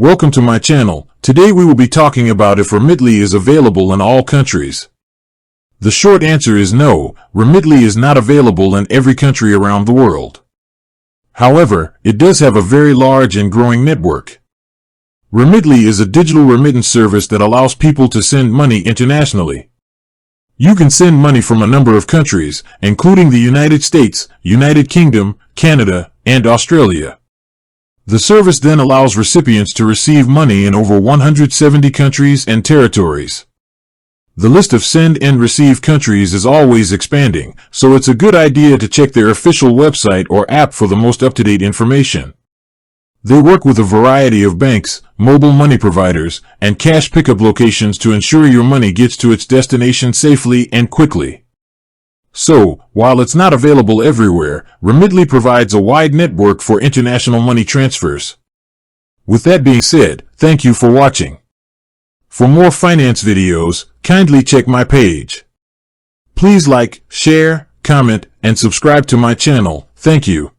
Welcome to my channel. Today we will be talking about if Remitly is available in all countries. The short answer is no, Remitly is not available in every country around the world. However, it does have a very large and growing network. Remitly is a digital remittance service that allows people to send money internationally. You can send money from a number of countries, including the United States, United Kingdom, Canada, and Australia. The service then allows recipients to receive money in over 170 countries and territories. The list of send and receive countries is always expanding, so it's a good idea to check their official website or app for the most up-to-date information. They work with a variety of banks, mobile money providers, and cash pickup locations to ensure your money gets to its destination safely and quickly. So, while it's not available everywhere, Remitly provides a wide network for international money transfers. With that being said, thank you for watching. For more finance videos, kindly check my page. Please like, share, comment, and subscribe to my channel. Thank you.